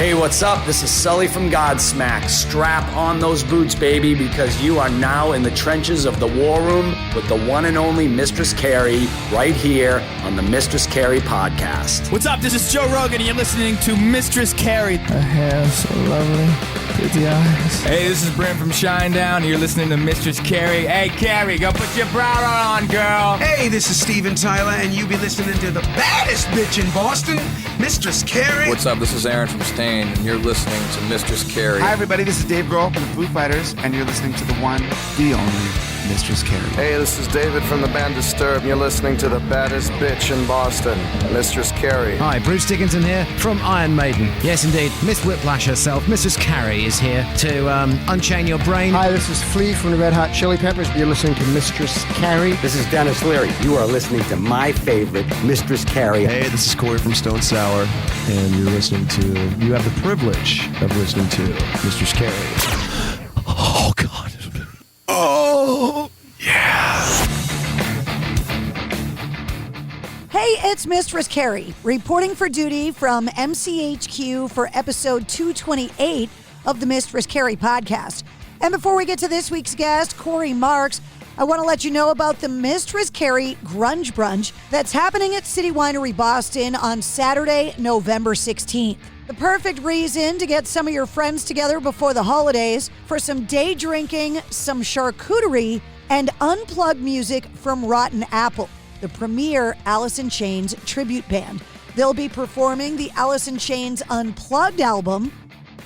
Hey, what's up? This is Sully from Godsmack. Strap on those boots, baby, because you are now in the trenches of the war room with the one and only Mistress Carrie right here on the Mistress Carrie podcast. What's up? This is Joe Rogan, and you're listening to Mistress Carrie. Her hair so lovely, pretty eyes. Hey, this is Brent from Shinedown, and you're listening to Mistress Carrie. Hey, Carrie, go put your bra on, girl. Hey, this is Steven Tyler, and you be listening to the baddest bitch in Boston, Mistress Carrie. What's up? This is Aaron from Stain, and you're listening to Mistress Carrie. Hi, everybody. This is Dave Grohl from the Foo Fighters, and you're listening to the one, the only Mistress Carrie. Hey, this is David from the band Disturbed, and you're listening to the baddest bitch in Boston, Mistress Carrie. Hi, Bruce Dickinson here from Iron Maiden. Yes, indeed, Miss Whiplash herself, Mistress Carrie, is here to unchain your brain. Hi, this is Flea from the Red Hot Chili Peppers. You're listening to Mistress Carrie. This is Dennis Leary. You are listening to my favorite, Mistress Carrie. Hey, this is Cory from Stone Sour, and you have the privilege of listening to Mistress Carrie. Oh, God. Oh, yeah. Hey, it's Mistress Carrie, reporting for duty from MCHQ for episode 228 of the Mistress Carrie podcast. And before we get to this week's guest, Cory Marks, I want to let you know about the Mistress Carrie Grunge Brunch that's happening at City Winery Boston on Saturday, November 16th. The perfect reason to get some of your friends together before the holidays for some day drinking, some charcuterie, and unplugged music from Rotten Apple, the premier Alice in Chains tribute band. They'll be performing the Alice in Chains Unplugged album,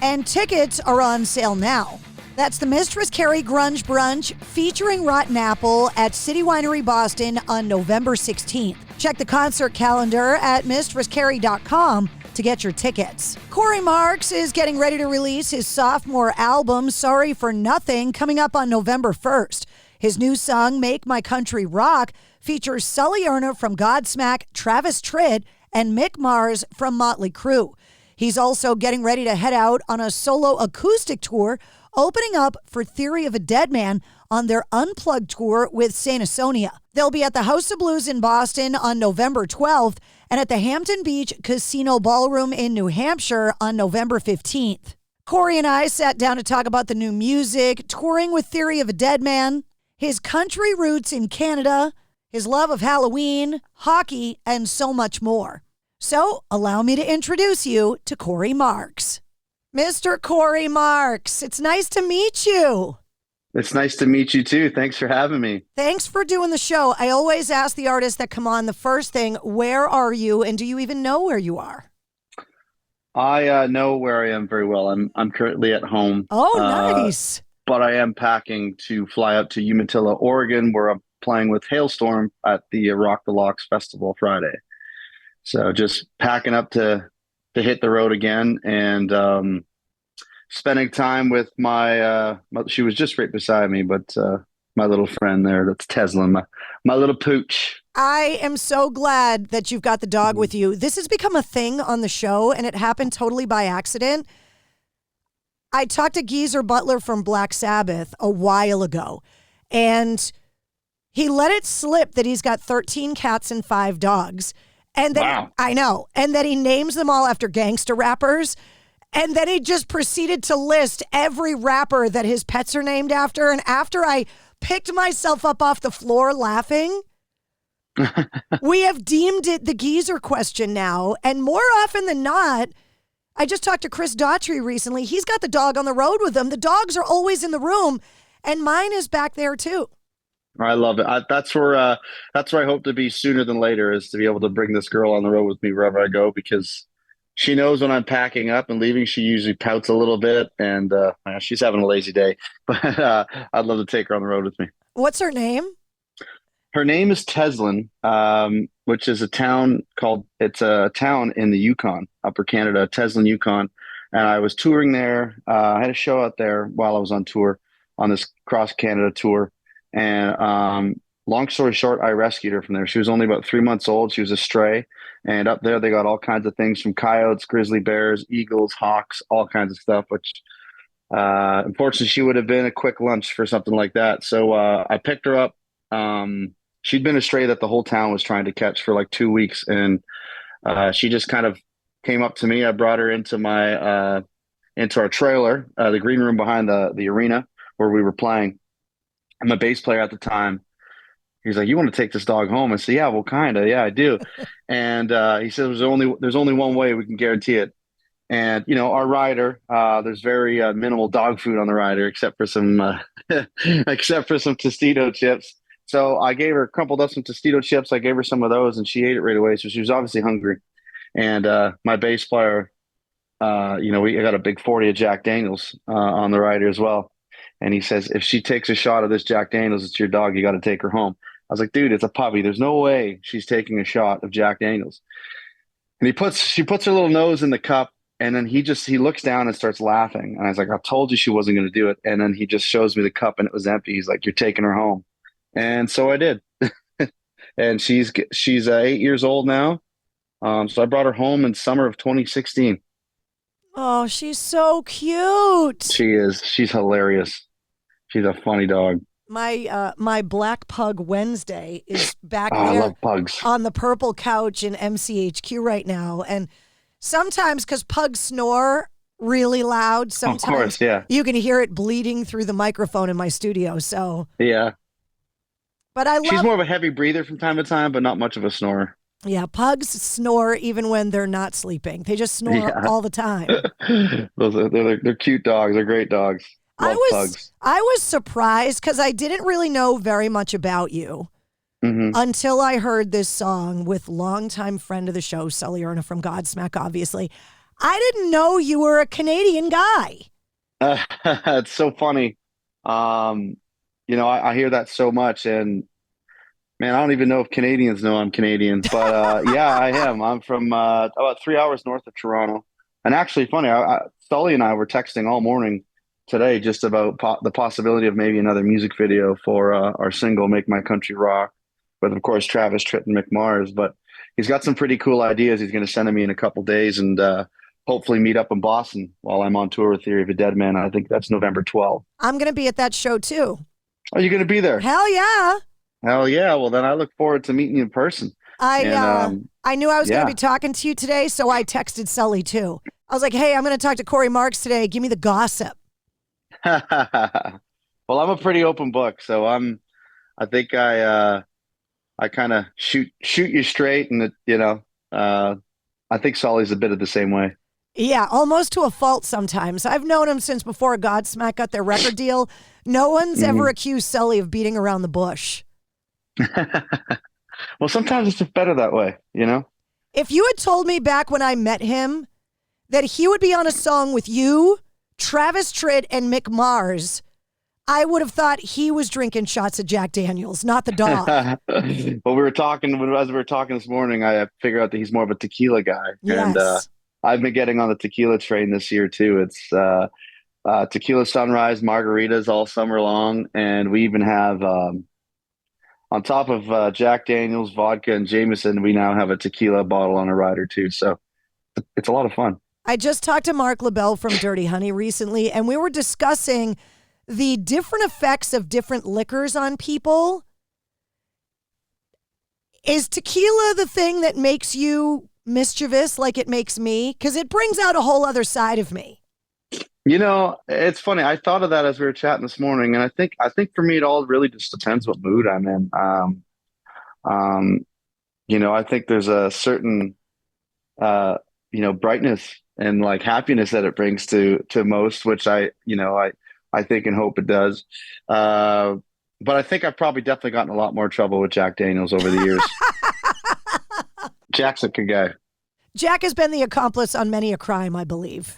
and tickets are on sale now. That's the Mistress Carrie Grunge Brunch featuring Rotten Apple at City Winery Boston on November 16th. Check the concert calendar at mistresscarrie.com to get your tickets. Cory Marks is getting ready to release his sophomore album, Sorry for Nothing, coming up on November 1st. His new song, Make My Country Rock, features Sully Erna from Godsmack, Travis Tritt, and Mick Mars from Motley Crue. He's also getting ready to head out on a solo acoustic tour, opening up for Theory of a Deadman on their Unplugged tour with Saint Asonia. They'll be at the House of Blues in Boston on November 12th and at the Hampton Beach Casino Ballroom in New Hampshire on November 15th. Cory and I sat down to talk about the new music, touring with Theory of a Deadman, his country roots in Canada, his love of Halloween, hockey, and so much more. So allow me to introduce you to Cory Marks. Mr. Cory Marks, it's nice to meet you. It's nice to meet you too. Thanks for having me. Thanks for doing the show. I always ask the artists that come on the first thing, where are you, and do you even know where you are? I know where I am very well. I'm currently at home. Oh, nice. But I am packing to fly up to Umatilla, Oregon, where I'm playing with Hailstorm at the Rock the Locks Festival Friday. So just packing up to hit the road again, and spending time with my she was just right beside me, but my little friend there, that's Tesla, my little pooch. I am so glad that you've got the dog with you. This has become a thing on the show, and it happened totally by accident. I talked to Geezer Butler from Black Sabbath a while ago, and he let it slip that he's got 13 cats and 5 dogs. And then, wow. I know. And then he names them all after gangster rappers. And then he just proceeded to list every rapper that his pets are named after. And after I picked myself up off the floor laughing, we have deemed it the geezer question now. And more often than not, I just talked to Chris Daughtry recently. He's got the dog on the road with him. The dogs are always in the room, and mine is back there too. I love it. That's where I hope to be sooner than later, is to be able to bring this girl on the road with me wherever I go, because she knows when I'm packing up and leaving, she usually pouts a little bit, and she's having a lazy day. But I'd love to take her on the road with me. What's her name? Her name is Teslin, which is a town in the Yukon, Upper Canada, Teslin, Yukon. And I was touring there. I had a show out there while I was on tour on this cross Canada tour. And long story short, I rescued her from there. She was only about 3 months old. She was a stray. And up there, they got all kinds of things, from coyotes, grizzly bears, eagles, hawks, all kinds of stuff, which unfortunately, she would have been a quick lunch for something like that. So I picked her up. She'd been a stray that the whole town was trying to catch for like 2 weeks. And she just kind of came up to me. I brought her into into our trailer, the green room behind the arena where we were playing. I'm a bass player at the time. He's like, "You want to take this dog home?" I said, "Yeah, well, kind of. Yeah, I do." And he said, there's only one way we can guarantee it." And our rider, there's very minimal dog food on the rider, except for some Tostito chips. So I gave her, crumpled up some Tostito chips. I gave her some of those, and she ate it right away. So she was obviously hungry. And my bass player, we got a big 40 of Jack Daniels on the rider as well. And he says, "If she takes a shot of this Jack Daniels, it's your dog. You got to take her home." I was like, "Dude, it's a puppy. There's no way she's taking a shot of Jack Daniels." And she puts her little nose in the cup, and then he looks down and starts laughing. And I was like, "I told you she wasn't going to do it." And then he just shows me the cup, and it was empty. He's like, "You're taking her home." And so I did. And she's 8 years old now. So I brought her home in summer of 2016. Oh, she's so cute. She is. She's hilarious. She's a funny dog. My black pug Wednesday is back I there love pugs. on the purple couch in MCHQ right now. And sometimes, because pugs snore really loud, sometimes of course, yeah. you can hear it bleeding through the microphone in my studio. So yeah. But she's more of a heavy breather from time to time, but not much of a snorer. Yeah, pugs snore even when they're not sleeping. They just snore all the time. They're cute dogs. They're great dogs. Love pugs. I was surprised because I didn't really know very much about you until I heard this song with longtime friend of the show, Sully Erna from Godsmack, obviously. I didn't know you were a Canadian guy. It's so funny. I hear that so much, and man, I don't even know if Canadians know I'm Canadian, but yeah, I am. I'm from about 3 hours north of Toronto. And actually, funny, Sully and I were texting all morning today just about the possibility of maybe another music video for our single "Make My Country Rock" with, of course, Travis, Tritt, and Mick Mars. But he's got some pretty cool ideas. He's going to send them me in a couple days, and hopefully meet up in Boston while I'm on tour with Theory of a Deadman. I think that's November 12th. I'm going to be at that show too. Are you going to be there? Hell yeah. Hell yeah. Well, then I look forward to meeting you in person. I knew I was going to be talking to you today, so I texted Sully too. I was like, "Hey, I'm going to talk to Cory Marks today. Give me the gossip." Well, I'm a pretty open book, so I think I kind of shoot you straight, and I think Sully's a bit of the same way. Yeah, almost to a fault sometimes. I've known him since before Godsmack got their record deal. No one's ever accused Sully of beating around the bush. Well, sometimes it's just better that way, If you had told me back when I met him that he would be on a song with you, Travis Tritt, and Mick Mars, I would have thought he was drinking shots of Jack Daniels, not the dog. Well, as we were talking this morning, I figured out that he's more of a tequila guy. Yes. And I've been getting on the tequila train this year too. It's tequila sunrise margaritas all summer long. And we even have, on top of Jack Daniels, vodka, and Jameson, we now have a tequila bottle on a rider too. So it's a lot of fun. I just talked to Mark LaBelle from Dirty Honey recently, and we were discussing the different effects of different liquors on people. Is tequila the thing that makes you mischievous like it makes me? Because it brings out a whole other side of me. It's funny. I thought of that as we were chatting this morning, and I think for me it all really just depends what mood I'm in. I think there's a certain brightness and like happiness that it brings to most, which I think and hope it does. But I think I've probably definitely gotten a lot more trouble with Jack Daniels over the years. Jack's a good guy. Jack has been the accomplice on many a crime, I believe.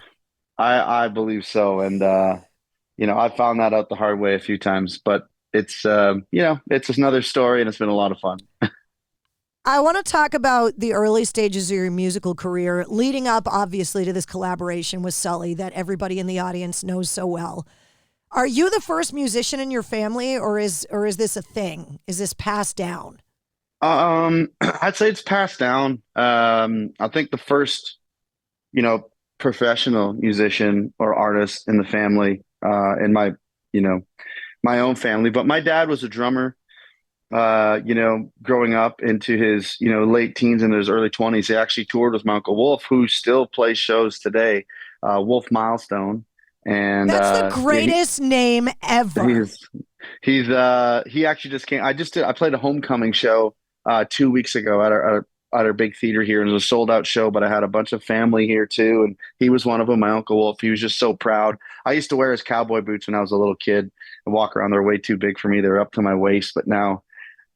I believe so. And, I found that out the hard way a few times, but it's just another story, and it's been a lot of fun. I want to talk about the early stages of your musical career, leading up, obviously, to this collaboration with Sully that everybody in the audience knows so well. Are you the first musician in your family, or is this a thing? Is this passed down? I'd say it's passed down. I think the first, professional musician or artist in the family, in my own family, but my dad was a drummer. growing up into his, late teens and his early 20s. He actually toured with my Uncle Wolf, who still plays shows today, Wolf Milestone. And That's the greatest name ever. he actually just came. I played a homecoming show 2 weeks ago at our big theater here, and it was a sold out show, but I had a bunch of family here too, and he was one of them. My Uncle Wolf, he was just so proud. I used to wear his cowboy boots when I was a little kid and walk around. They're way too big for me. They're up to my waist, but now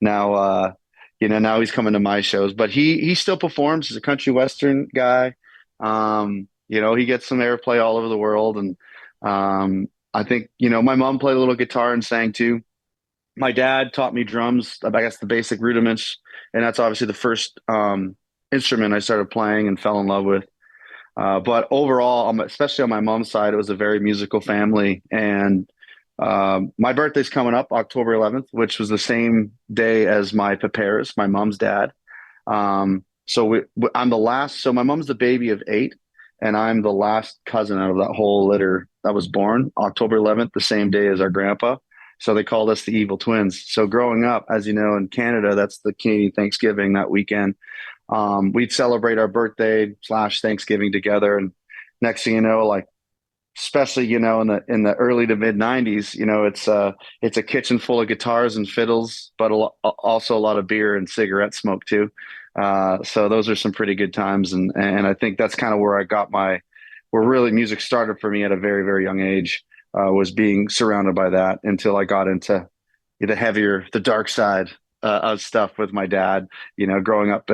now he's coming to my shows, but he still performs. He's a country western guy. He gets some airplay all over the world, and I think my mom played a little guitar and sang too. My dad taught me drums, I guess the basic rudiments, and that's obviously the first instrument I started playing and fell in love with. But overall, especially on my mom's side, it was a very musical family. And my birthday's coming up, October 11th, which was the same day as my papa's, my mom's dad. I'm the last. So my mom's the baby of 8, and I'm the last cousin out of that whole litter that was born October 11th, the same day as our grandpa. So they called us the evil twins. So growing up, as you know, in Canada, that's the Canadian Thanksgiving that weekend. We'd celebrate our birthday / Thanksgiving together. And next thing you know, like, especially, in the early to mid 90s, it's a kitchen full of guitars and fiddles, but also a lot of beer and cigarette smoke too. So those are some pretty good times. And I think that's kind of where where really music started for me at a very, very young age. Was being surrounded by that until I got into the dark side of stuff with my dad. Growing up,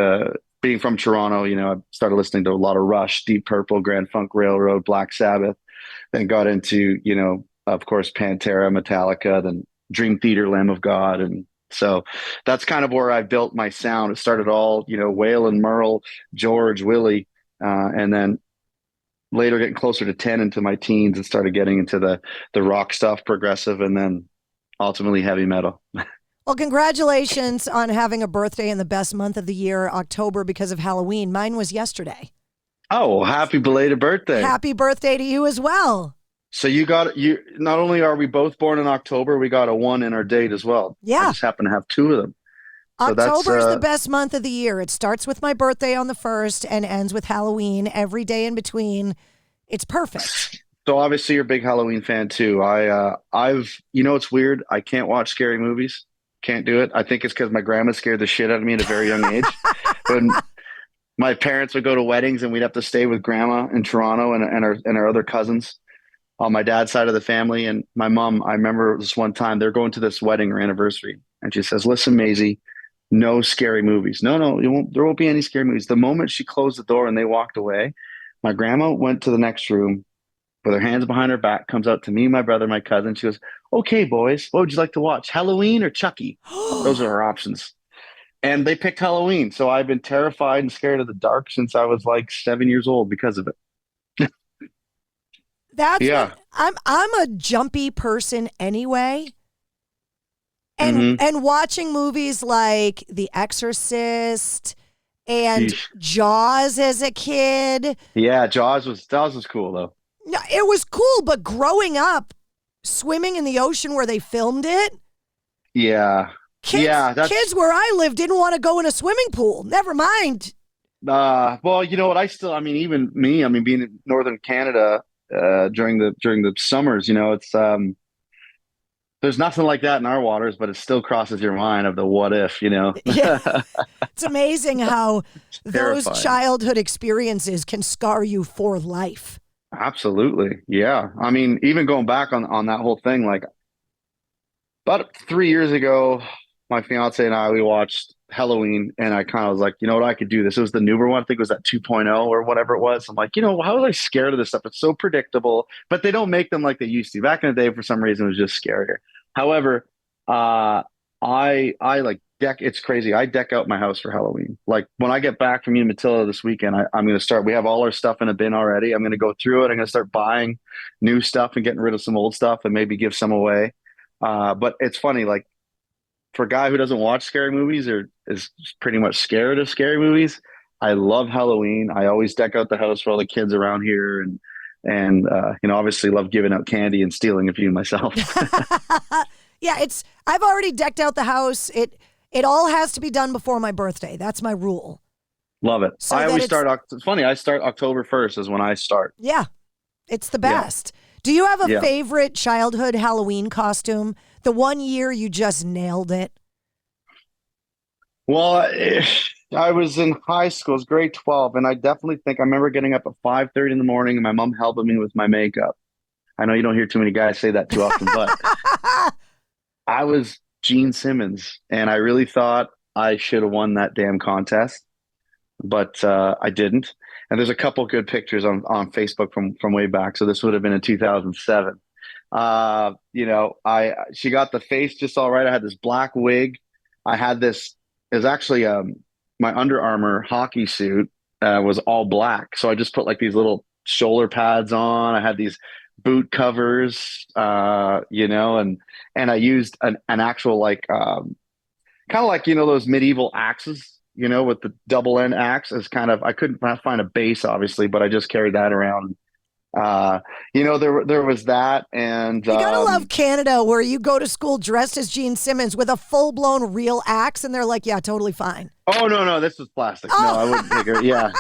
being from Toronto, I started listening to a lot of Rush, Deep Purple, Grand Funk Railroad, Black Sabbath, then got into, of course, Pantera, Metallica, then Dream Theater, Lamb of God. And so that's kind of where I built my sound. It started all, Waylon, Merle, George, Willie, and then later getting closer to 10 into my teens and started getting into the rock stuff, progressive, and then ultimately heavy metal. Well, congratulations on having a birthday in the best month of the year, October, because of Halloween. Mine was yesterday. Oh, happy belated birthday. Happy birthday to you as well. So not only are we both born in October, we got a 1 in our date as well. Yeah. I just happen to have 2 of them. October is the best month of the year. It starts with my birthday on the 1st and ends with Halloween every day in between. It's perfect. So obviously you're a big Halloween fan too. It's weird. I can't watch scary movies. Can't do it. I think it's because my grandma scared the shit out of me at a very young age. When my parents would go to weddings and we'd have to stay with grandma in Toronto and our other cousins on my dad's side of the family. And my mom, I remember this one time they're going to this wedding or anniversary. And she says, "Listen, Maisie, no scary movies." No, there won't be any scary movies. The moment she closed the door and they walked away, my grandma went to the next room with her hands behind her back, comes out to me, my brother, my cousin. She goes, "Okay, boys, what would you like to watch? Halloween or Chucky?" Those are our options. And they picked Halloween. So I've been terrified and scared of the dark since I was like 7 years old because of it. I'm a jumpy person anyway. And watching movies like The Exorcist and Jaws as a kid. Yeah, Jaws was cool though. No, it was cool, but growing up, swimming in the ocean where they filmed it. Yeah. Kids where I live didn't want to go in a swimming pool. Never mind. Well, you know what? Even me, being in Northern Canada during the summers, it's there's nothing like that in our waters, but it still crosses your mind of the what if, Yeah. It's amazing how those childhood experiences can scar you for life. Absolutely. Yeah. Even going back on that whole thing, like about 3 years ago, my fiance and I, we watched Halloween and I kind of was like, you know what, I could do this. It was the newer one. I think it was that 2.0 or whatever it was. I'm like, how was I scared of this stuff? It's so predictable, but they don't make them like they used to. Back in the day, for some reason, it was just scarier. However, I like it's crazy. I deck out my house for Halloween. Like when I get back from Umatilla this weekend, I'm going to start, we have all our stuff in a bin already. I'm going to go through it. I'm going to start buying new stuff and getting rid of some old stuff and maybe give some away. But it's funny, like for a guy who doesn't watch scary movies or is pretty much scared of scary movies, I love Halloween. I always deck out the house for all the kids around here and obviously love giving out candy and stealing a few myself. Yeah, I've already decked out the house. It all has to be done before my birthday. That's my rule. Love it. So I that always it's- start. It's funny. I start October 1st is when I start. Yeah, it's the best. Do you have a Yeah. favorite childhood Halloween costume? The one year you just nailed it? Well, I was in high school, it was grade 12, and I definitely think I remember getting up at 5:30 in the morning and my mom helping me with my makeup. I know you don't hear too many guys say that too often, but I was Gene Simmons, and I really thought I should have won that damn contest, but I didn't. And there's a couple good pictures on Facebook from way back, so this would have been in 2007. She got the face just all right. I had this black wig. I had this. It was actually my Under Armour hockey suit was all black, so I just put like these little shoulder pads on. I had these boot covers, and I used an actual kind of like those medieval axes, with the double end axe as kind of. I couldn't find a base, obviously, but I just carried that around. There was that, and You gotta love Canada, where you go to school dressed as Gene Simmons with a full blown real axe, and they're like, "Yeah, totally fine." Oh no, this was plastic. No, I wouldn't take her. Yeah.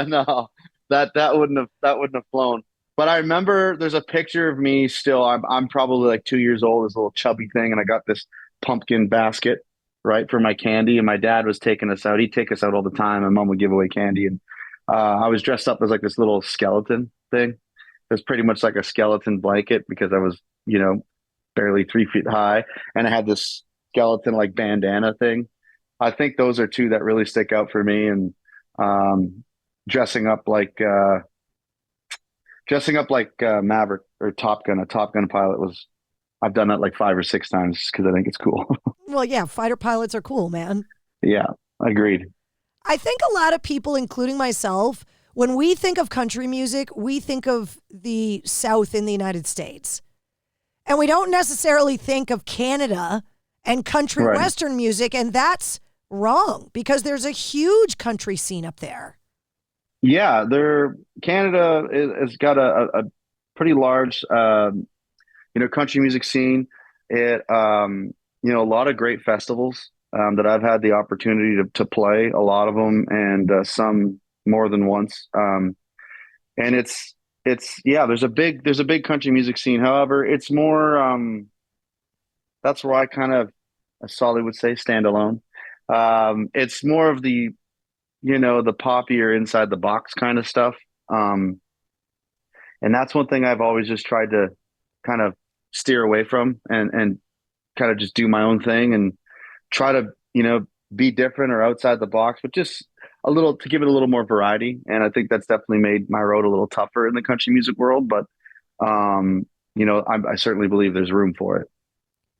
No, that wouldn't have flown. But I remember there's a picture of me still. I'm probably like 2 years old, this little chubby thing, and I got this pumpkin basket right for my candy, and my dad was taking us out. He'd take us out all the time, and mom would give away candy, and I was dressed up as like this little skeleton thing. It was pretty much like a skeleton blanket because I was, barely 3 feet high, and I had this skeleton like bandana thing. I think those are two that really stick out for me, and dressing up like Maverick or Top Gun, a Top Gun pilot was. I've done that like 5 or 6 times just because I think it's cool. Well, yeah, fighter pilots are cool, man. Yeah, agreed. I think a lot of people, including myself, when we think of country music, we think of the South in the United States. And we don't necessarily think of Canada and country Right. Western music, and that's wrong because there's a huge country scene up there. Yeah, Canada has got a pretty large, country music scene. It, a lot of great festivals that I've had the opportunity to play, a lot of them, and some more than once. And it's there's a big country music scene. However, it's more that's where I kind of, as Sully would say, stand alone. It's more of the the poppier inside the box kind of stuff. And that's one thing I've always just tried to kind of steer away from and kind of just do my own thing and try to, be different or outside the box, but just a little to give it a little more variety. And I think that's definitely made my road a little tougher in the country music world. But, I certainly believe there's room for it.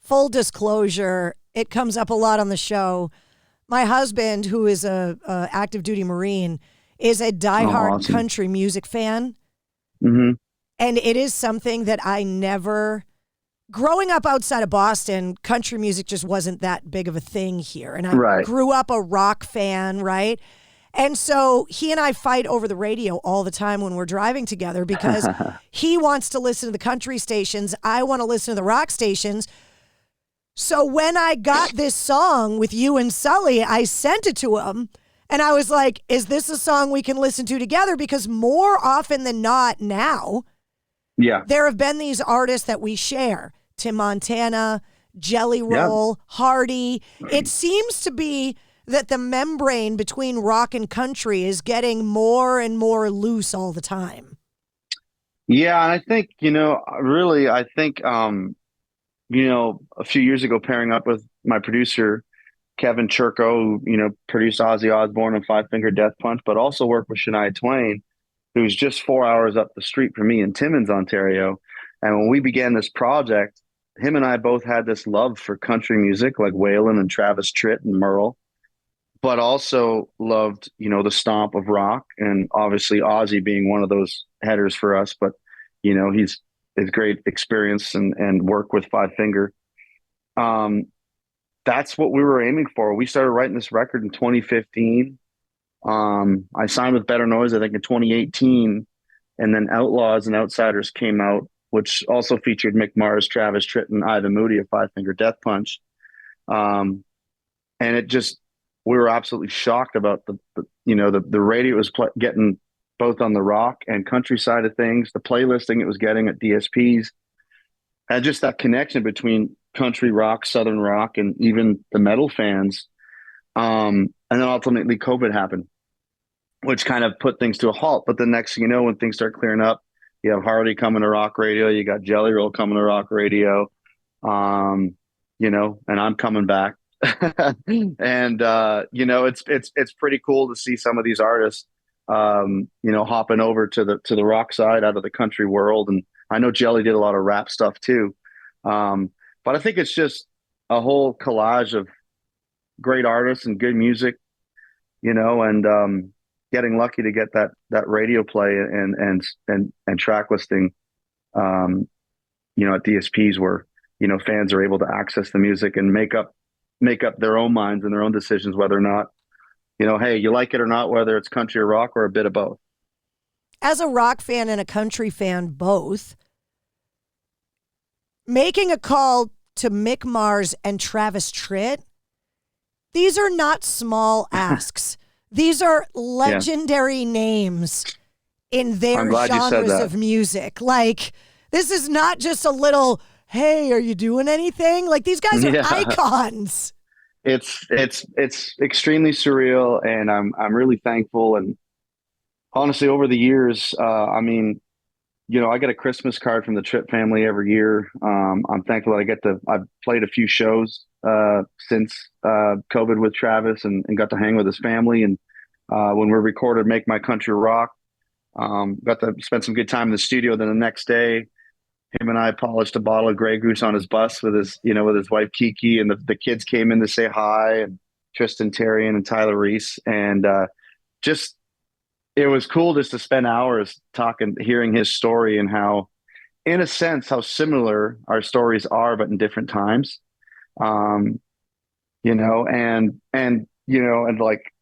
Full disclosure, it comes up a lot on the show. My husband, who is a active duty Marine, is a diehard awesome. country music fan. Mm-hmm. And it is something that I never, growing up outside of Boston, country music just wasn't that big of a thing here. And I Right. grew up a rock fan, right? And so he and I fight over the radio all the time when we're driving together because he wants to listen to the country stations. I want to listen to the rock stations. So when I got this song with you and Sully, I sent it to him. And I was like, is this a song we can listen to together? Because more often than not now, Yeah. there have been these artists that we share. Tim Montana, Jelly Roll, Hardy. It seems to be that the membrane between rock and country is getting more and more loose all the time. Yeah. And I think, a few years ago, pairing up with my producer, Kevin Churko, who, produced Ozzy Osbourne and Five Finger Death Punch, but also worked with Shania Twain, who's just 4 hours up the street from me in Timmins, Ontario. And when we began this project, him and I both had this love for country music, like Waylon and Travis Tritt and Merle, but also loved, the stomp of rock. And obviously Ozzy being one of those headers for us, but, he's great experience and work with Five Finger. That's what we were aiming for. We started writing this record in 2015. I signed with Better Noise, I think, in 2018, and then Outlaws and Outsiders came out, which also featured Mick Mars, Travis Tritt, and Ivan Moody of Five Finger Death Punch. and we were absolutely shocked about the radio was getting both on the rock and country side of things, the playlisting it was getting at DSPs, and just that connection between country rock, southern rock, and even the metal fans. And then ultimately COVID happened, which kind of put things to a halt. But the next thing you know, when things start clearing up, you have Hardy coming to rock radio, you got Jelly Roll coming to rock radio, and I'm coming back. And it's pretty cool to see some of these artists hopping over to the rock side out of the country world. And I know Jelly did a lot of rap stuff too. But I think it's just a whole collage of great artists and good music, and getting lucky to get that radio play and track listing, at DSPs where, fans are able to access the music and make up their own minds and their own decisions, whether or not, hey, you like it or not, whether it's country or rock or a bit of both. As a rock fan and a country fan, both, making a call to Mick Mars and Travis Tritt, these are not small asks. These are legendary names in their genres of music. Like, this is not just a little, hey, are you doing anything? Like, these guys are icons. It's extremely surreal, and I'm really thankful. And honestly, over the years, I get a Christmas card from the Tritt family every year. I'm thankful that I've played a few shows since COVID with Travis and got to hang with his family. And when we recorded Make My Country Rock, got to spend some good time in the studio. Then the next day, him and I polished a bottle of Grey Goose on his bus with his wife Kiki, and the kids came in to say hi, and Tristan Terrian and Tyler Reese. And it was cool just to spend hours talking, hearing his story, and how, in a sense, how similar our stories are, but in different times. And like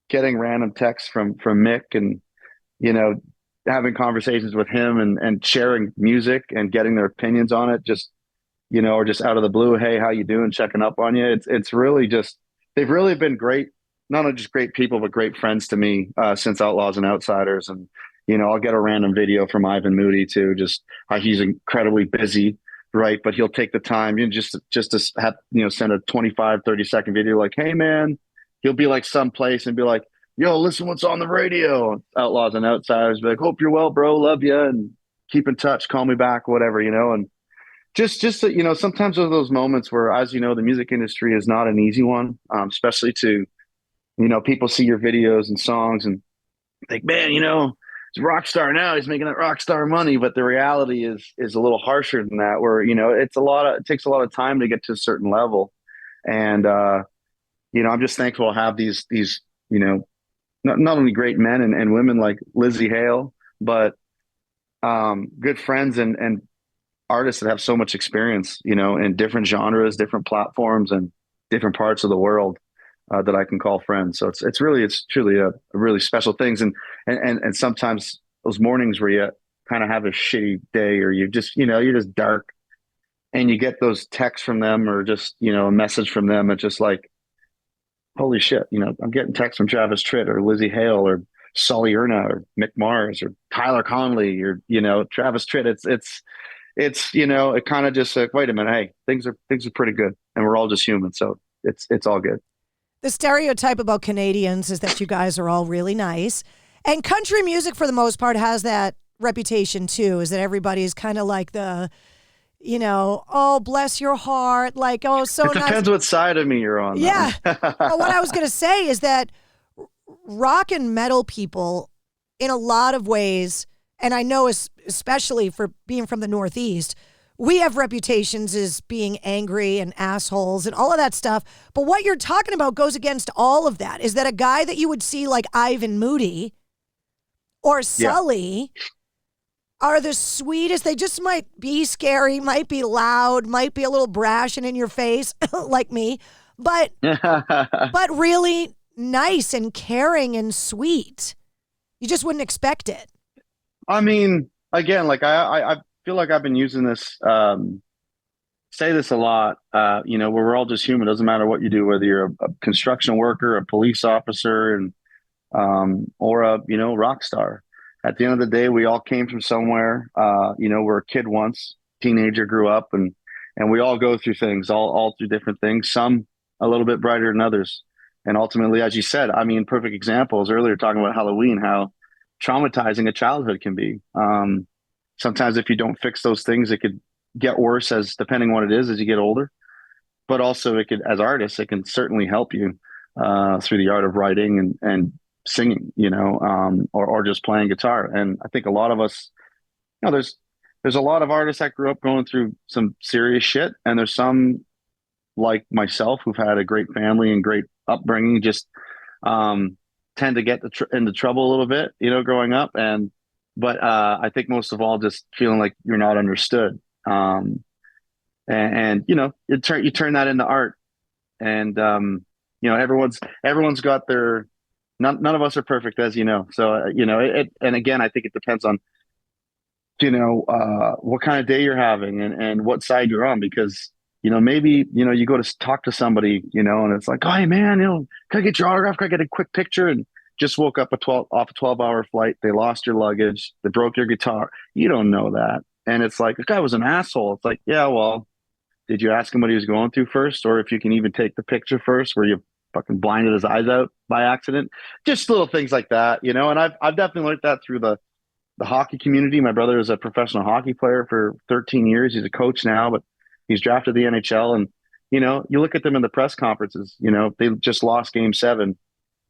getting random texts from Mick, and, having conversations with him and sharing music and getting their opinions on it, or just out of the blue, hey, how you doing? Checking up on you. It's really they've really been great. Not only just great people, but great friends to me since Outlaws and Outsiders. And, I'll get a random video from Ivan Moody too. Just he's incredibly busy, right? But he'll take the time just to have, send a 25, 30-second video like, hey, man. He'll be like someplace and be like, yo, listen what's on the radio. Outlaws and Outsiders. Be like, hope you're well, bro. Love you. And keep in touch. Call me back, whatever, And just sometimes there's those moments where, as you know, the music industry is not an easy one, especially to, people see your videos and songs and think, man, he's a rock star now. He's making that rock star money. But the reality is a little harsher than that, where, it takes a lot of time to get to a certain level. And, I'm just thankful to have these, not only great men and women like Lizzie Hale, but good friends and artists that have so much experience, in different genres, different platforms, and different parts of the world. That I can call friends. So it's truly a really special things. And sometimes those mornings where you kind of have a shitty day, or you're just dark, and you get those texts from them, or just, a message from them. It's just like, holy shit, I'm getting texts from Travis Tritt or Lizzie Hale or Sully Erna or Mick Mars or Tyler Conley or, Travis Tritt. It's it kind of just like, wait a minute. Hey, things are pretty good, and we're all just human. So it's all good. The stereotype about Canadians is that you guys are all really nice. And country music, for the most part, has that reputation, too, is that everybody's kind of like the, oh, bless your heart. Like, oh, so nice. It depends what side of me you're on. Yeah. But what I was going to say is that rock and metal people, in a lot of ways, and I know especially for being from the Northeast, we have reputations as being angry and assholes and all of that stuff. But what you're talking about goes against all of that. Is that a guy that you would see like Ivan Moody or Sully are the sweetest. They just might be scary, might be loud, might be a little brash and in your face like me, but really nice and caring and sweet. You just wouldn't expect it. I mean, again, like I feel like I've been using this say this a lot, where we're all just human. It doesn't matter what you do, whether you're a construction worker, a police officer, and or a rock star. At the end of the day, we all came from somewhere. We're a kid once, teenager, grew up, and we all go through things, all through different things. Some a little bit brighter than others. And ultimately, as you said, I mean, perfect examples earlier talking about Halloween, how traumatizing a childhood can be. Sometimes if you don't fix those things, it could get worse as depending on what it is as you get older. But also it could, as artists, it can certainly help you through the art of writing and singing, or just playing guitar. And I think a lot of us, there's a lot of artists that grew up going through some serious shit. And there's some like myself who've had a great family and great upbringing, just tend to get into trouble a little bit, growing up. But I think most of all, just feeling like you're not understood. You turn that into art, and everyone's got their, none of us are perfect, as you know. So, and again, I think it depends on, what kind of day you're having and what side you're on, because, maybe, you go to talk to somebody, and it's like, oh, hey man, can I get your autograph? Can I get a quick picture? And just woke up off a 12-hour flight. They lost your luggage. They broke your guitar. You don't know that. And it's like, this guy was an asshole. It's like, yeah, well, did you ask him what he was going through first? Or if you can even take the picture first, where you fucking blinded his eyes out by accident? Just little things like that, and I've definitely learned that through the hockey community. My brother is a professional hockey player for 13 years. He's a coach now, but he's drafted the NHL. And, you look at them in the press conferences, they just lost game 7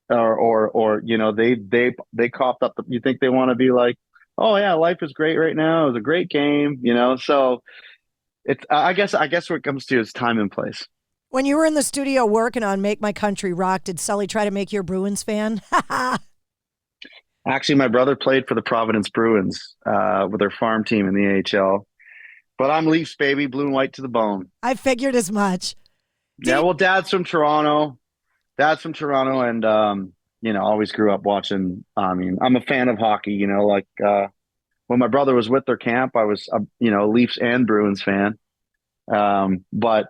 or they coughed up. You think they want to be like, oh yeah, life is great right now. It was a great game, so it's, I guess what it comes to is time and place. When you were in the studio working on Make My Country Rock, did Sully try to make you a Bruins fan? Actually, my brother played for the Providence Bruins with their farm team in the AHL. But I'm Leafs, baby, blue and white to the bone. I figured as much. Well, Dad's from Toronto. And, always grew up watching. I mean, I'm a fan of hockey, when my brother was with their camp, I was, Leafs and Bruins fan. But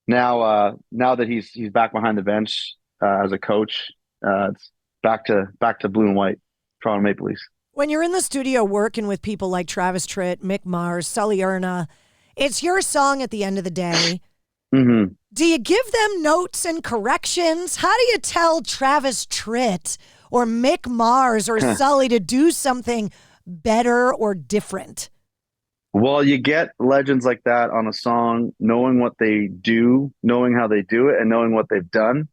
now that he's back behind the bench as a coach, it's back to blue and white, Toronto Maple Leafs. When you're in the studio working with people like Travis Tritt, Mick Mars, Sully Erna, it's your song at the end of the day. Mm-hmm. Do you give them notes and corrections? How do you tell Travis Tritt or Mick Mars or Sully to do something better or different? Well, you get legends like that on a song, knowing what they do, knowing how they do it, and knowing what they've done,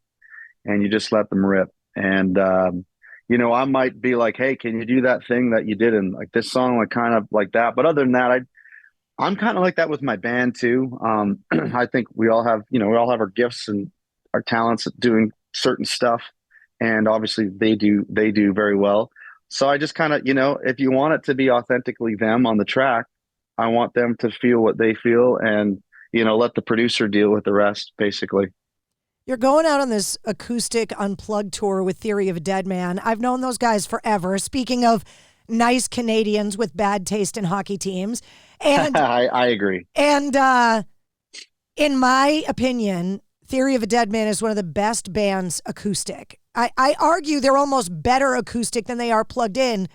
and you just let them rip. And I might be like, hey, can you do that thing that you did in like this song, like kind of like that? But other than that, I'm kind of like that with my band too. I think we all have our gifts and our talents at doing certain stuff, and obviously they do very well. So I just kind of, if you want it to be authentically them on the track, I want them to feel what they feel, and let the producer deal with the rest, basically. You're going out on this acoustic unplugged tour with Theory of a Deadman. I've known those guys forever. Speaking of nice Canadians with bad taste in hockey teams. And I agree. And in my opinion, Theory of a Deadman is one of the best bands acoustic. I argue they're almost better acoustic than they are plugged in.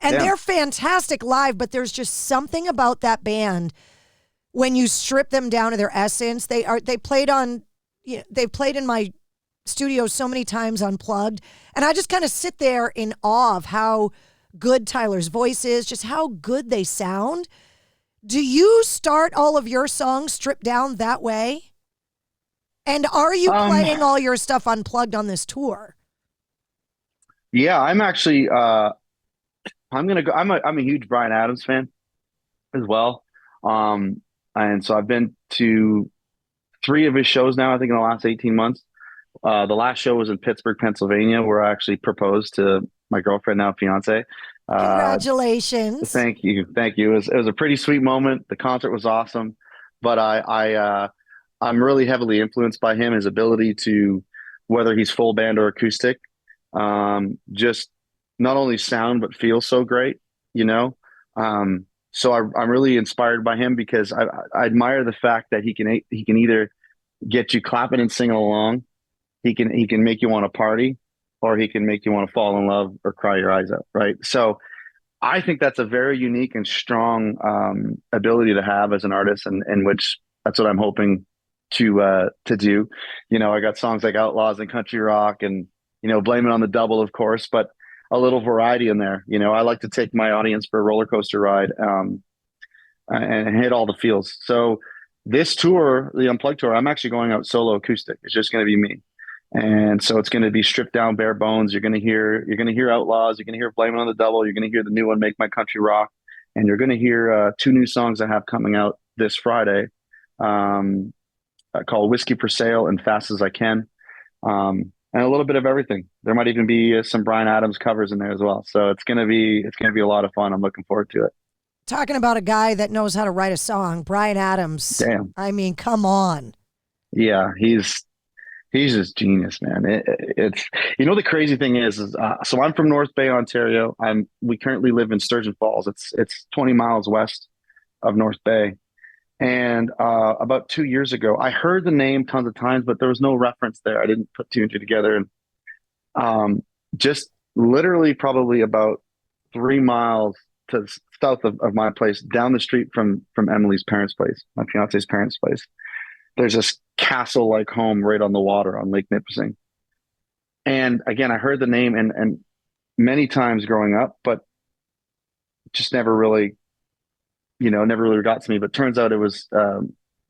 And they're fantastic live, but there's just something about that band when you strip them down to their essence. They played in my studio so many times unplugged, and I just kind of sit there in awe of how good Tyler's voice is, just how good they sound. Do you start all of your songs stripped down that way? And are you playing all your stuff unplugged on this tour? Yeah, I'm actually I'm a huge Bryan Adams fan as well. And so I've been to 3 of his shows now, I think in the last 18 months. The last show was in Pittsburgh, Pennsylvania, where I actually proposed to my girlfriend, now fiance. Congratulations. Thank you. It was a pretty sweet moment. The concert was awesome, but I'm really heavily influenced by him, his ability to, whether he's full band or acoustic, just not only sound, but feel so great, I'm really inspired by him because I admire the fact that he can either get you clapping and singing along, he can make you want to party, or he can make you want to fall in love or cry your eyes out, right? So I think that's a very unique and strong ability to have as an artist, and which that's what I'm hoping to do. I got songs like Outlaws and Country Rock, and Blame It on the Double, of course, but a little variety in there. I like to take my audience for a roller coaster ride and hit all the feels. So this tour, the Unplugged tour, I'm actually going out solo acoustic. It's just going to be me. And so it's going to be stripped down, bare bones. You're going to hear Outlaws. You're going to hear Blame It on the Double. You're going to hear the new one, Make My Country Rock. And you're going to hear 2 new songs I have coming out this Friday called Whiskey for Sale and Fast as I Can. And a little bit of everything. There might even be some Bryan Adams covers in there as well. So it's gonna be a lot of fun. I'm looking forward to it. Talking about a guy that knows how to write a song, Bryan Adams. Damn. I mean, come on. Yeah, he's just genius, man. It's the crazy thing is so I'm from North Bay, Ontario. We currently live in Sturgeon Falls. It's 20 miles west of North Bay. And about 2 years ago, I heard the name tons of times, but there was no reference there. I didn't put 2 and 2 together. And just literally probably about 3 miles to south of my place, down the street from Emily's parents' place, my fiance's parents' place, there's this castle-like home right on the water on Lake Nipissing. And again, I heard the name and many times growing up, but just never really got to me. But turns out it was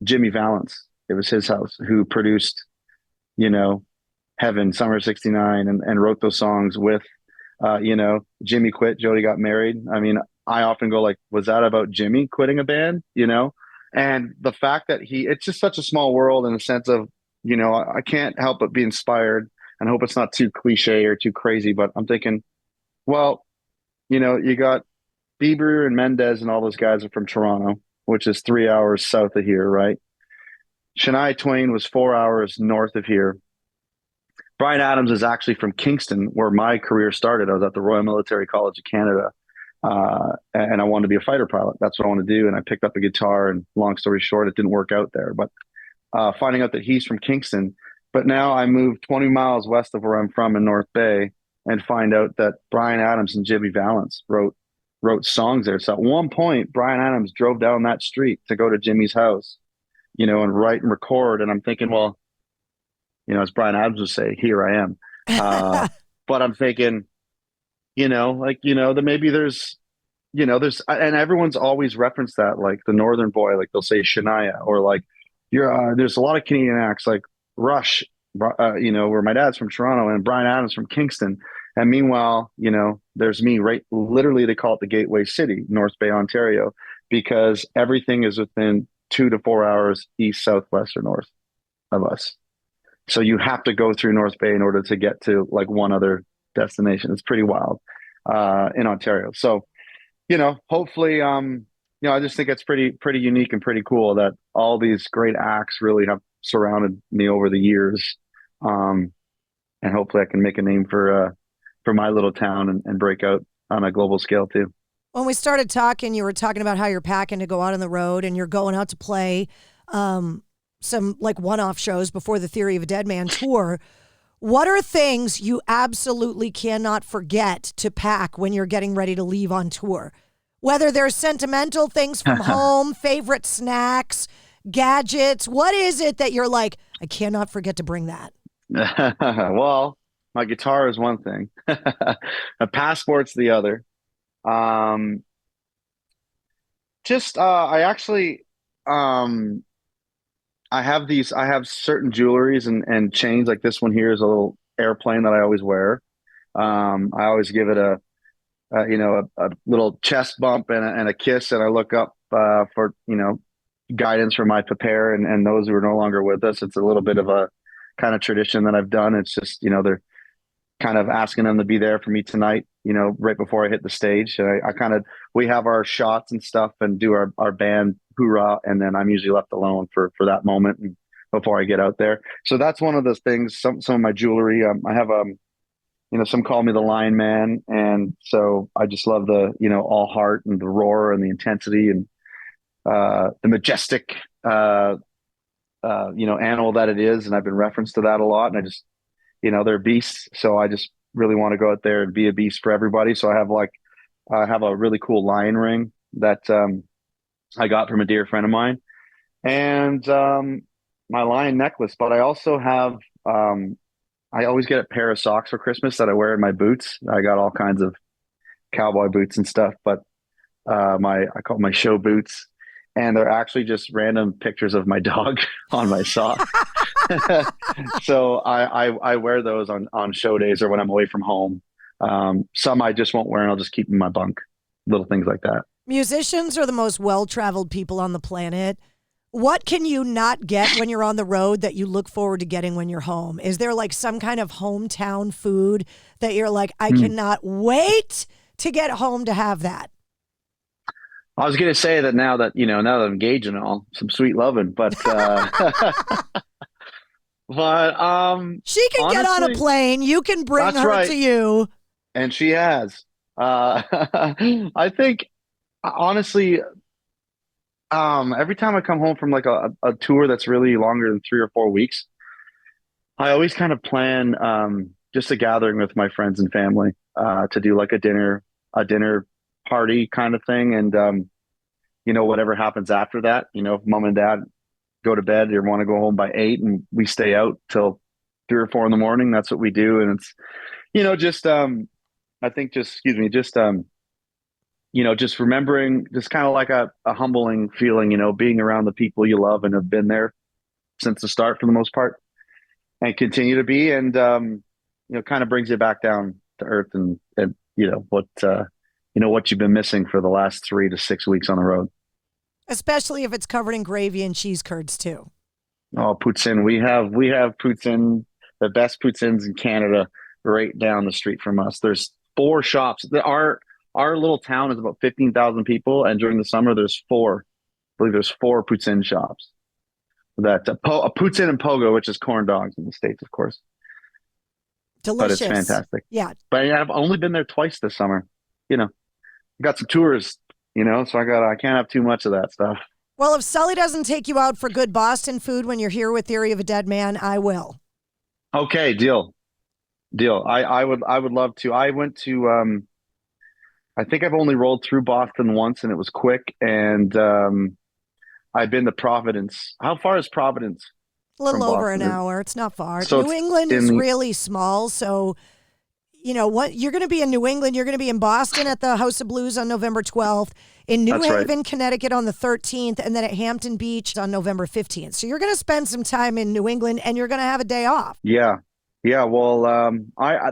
Jimmy Valance. It was his house who produced, Heaven, Summer '69, and wrote those songs with, Jimmy quit, Jody got married. I mean, I often go like, was that about Jimmy quitting a band? And the fact that it's just such a small world in the sense of, I can't help but be inspired and hope it's not too cliche or too crazy, but I'm thinking, well, you got Bieber and Mendez and all those guys are from Toronto, which is 3 hours south of here, right? Shania Twain was 4 hours north of here. Bryan Adams is actually from Kingston, where my career started. I was at the Royal Military College of Canada, and I wanted to be a fighter pilot. That's what I want to do. And I picked up a guitar, and long story short, it didn't work out there. But finding out that he's from Kingston, but now I moved 20 miles west of where I'm from in North Bay and find out that Bryan Adams and Jimmy Valance wrote songs there. So at one point, Bryan Adams drove down that street to go to Jimmy's house, and write and record. And I'm thinking, well, as Bryan Adams would say, here I am. But I'm thinking, that maybe there's, and everyone's always referenced that, like the Northern Boy, like they'll say Shania, or like there's a lot of Canadian acts like Rush, where my dad's from Toronto and Bryan Adams from Kingston. And meanwhile, there's me, right? Literally, they call it the Gateway City, North Bay, Ontario, because everything is within 2 to 4 hours east, southwest, or north of us. So you have to go through North Bay in order to get to like one other destination. It's pretty wild in Ontario. So, hopefully, I just think it's pretty unique and pretty cool that all these great acts really have surrounded me over the years. And hopefully I can make a name for my little town and break out on a global scale too. When we started talking, you were talking about how you're packing to go out on the road and you're going out to play some like one-off shows before the Theory of a Deadman tour. What are things you absolutely cannot forget to pack when you're getting ready to leave on tour? Whether they're sentimental things from home, favorite snacks, gadgets, what is it that you're like, I cannot forget to bring that? Well, my guitar is one thing. A passport's the other. I actually, I have certain jewelries and chains, like this one here is a little airplane that I always wear. I always give it a little chest bump and a kiss, and I look up for guidance from my prepare and those who are no longer with us. It's a little bit of a kind of tradition that I've done. It's just they're kind of asking them to be there for me tonight, right before I hit the stage. And we have our shots and stuff and do our band hoorah, and then I'm usually left alone for that moment and before I get out there. So that's one of those things. Some of my jewelry. I have some call me the Lion Man. And so I just love the, all heart and the roar and the intensity and the majestic, animal that it is. And I've been referenced to that a lot. And I just, they're beasts. So I just really want to go out there and be a beast for everybody. So I have a really cool lion ring that I got from a dear friend of mine, and my lion necklace. But I also have I always get a pair of socks for Christmas that I wear in my boots. I got all kinds of cowboy boots and stuff, but I call them my show boots, and they're actually just random pictures of my dog on my sock. So I wear those on show days or when I'm away from home. Some I just won't wear, and I'll just keep in my bunk. Little things like that. Musicians are the most well-traveled people on the planet. What can you not get when you're on the road that you look forward to getting when you're home? Is there like some kind of hometown food that you're like, I cannot wait to get home to have that? I was going to say that now that I'm engaged and all, some sweet loving, but she can get on a plane. You can bring her to you. And she has. I think, honestly, every time I come home from like a tour that's really longer than 3 or 4 weeks, I always kind of plan just a gathering with my friends and family to do like a dinner party kind of thing. And, whatever happens after that, if mom and dad go to bed or want to go home by 8 and we stay out till 3 or 4 in the morning, that's what we do. And it's, I think just remembering, just kind of like a humbling feeling, being around the people you love and have been there since the start for the most part and continue to be. And, kind of brings you back down to earth and what you've been missing for the last 3 to 6 weeks on the road. Especially if it's covered in gravy and cheese curds too. Oh, poutine. We have poutine, the best poutines in Canada, right down the street from us. There's 4 shops. Our little town is about 15,000 people, and during the summer there's 4. I believe there's 4 poutine shops. That poutine and pogo, which is corn dogs in the States, of course. Delicious. But it's fantastic. Yeah. But I've only been there twice this summer. I got some tours, so I can't have too much of that stuff. Well, if Sully doesn't take you out for good Boston food when you're here with Theory of a Deadman, I will. Okay, deal. I would love to. I went to I think I've only rolled through Boston once, and it was quick. And I've been to Providence. How far is Providence? A little over an hour. It's not far. So New England is really small, so what you're going to be in New England, you're going to be in Boston at the House of Blues on November 12th, in New Haven, Connecticut on the 13th, and then at Hampton Beach on November 15th. So you're going to spend some time in New England, and you're going to have a day off. Yeah. Well,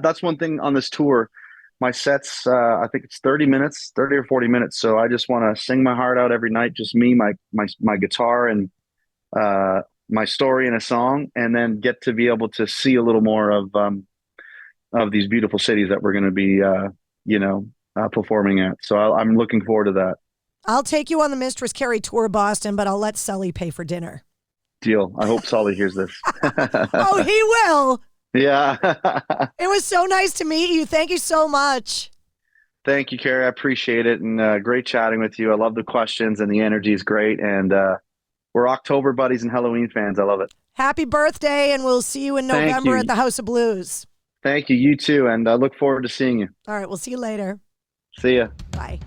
that's one thing on this tour. My sets, I think it's 30 or 40 minutes. So I just want to sing my heart out every night. Just me, my guitar, and my story in a song, and then get to be able to see a little more of these beautiful cities that we're going to be, performing at. So I'm looking forward to that. I'll take you on the Mistress Carrie tour of Boston, but I'll let Sully pay for dinner. Deal. I hope Sully hears this. Oh, he will. Yeah. It was so nice to meet you. Thank you so much. Thank you, Carrie. I appreciate it. And great chatting with you. I love the questions, and the energy is great. And we're October buddies and Halloween fans. I love it. Happy birthday, and we'll see you in November at the House of Blues. Thank you. You too. And I look forward to seeing you. All right. We'll see you later. See ya. Bye.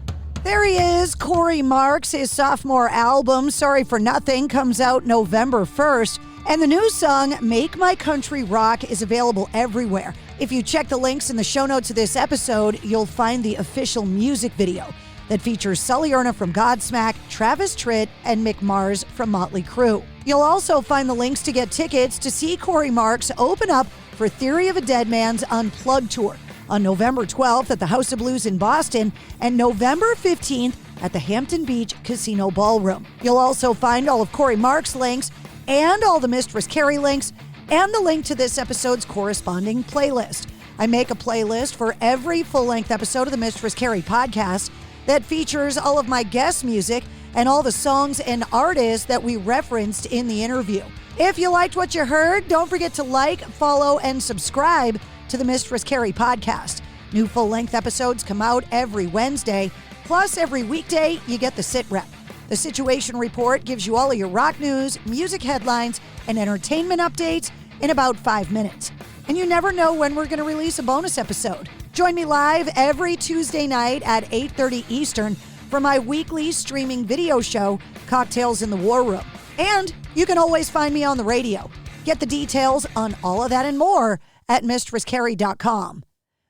There he is, Cory Marks. His sophomore album, Sorry for Nothing, comes out November 1st. And the new song, Make My Country Rock, is available everywhere. If you check the links in the show notes of this episode, you'll find the official music video that features Sully Erna from Godsmack, Travis Tritt, and Mick Mars from Motley Crue. You'll also find the links to get tickets to see Cory Marks open up for Theory of a Deadman's Unplugged Tour on November 12th at the House of Blues in Boston and November 15th at the Hampton Beach Casino Ballroom. You'll also find all of Cory Marks' links and all the Mistress Carrie links and the link to this episode's corresponding playlist. I make a playlist for every full-length episode of the Mistress Carrie podcast that features all of my guest music and all the songs and artists that we referenced in the interview. If you liked what you heard, don't forget to like, follow, and subscribe to the Mistress Carrie podcast. New full-length episodes come out every Wednesday. Plus, every weekday, you get the Sit Rep. The Situation Report gives you all of your rock news, music headlines, and entertainment updates in about 5 minutes. And you never know when we're going to release a bonus episode. Join me live every Tuesday night at 8:30 Eastern for my weekly streaming video show, Cocktails in the War Room. And you can always find me on the radio. Get the details on all of that and more at mistresscarrie.com.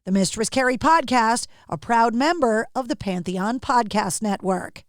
The Mistress Carrie podcast, a proud member of the Pantheon Podcast Network.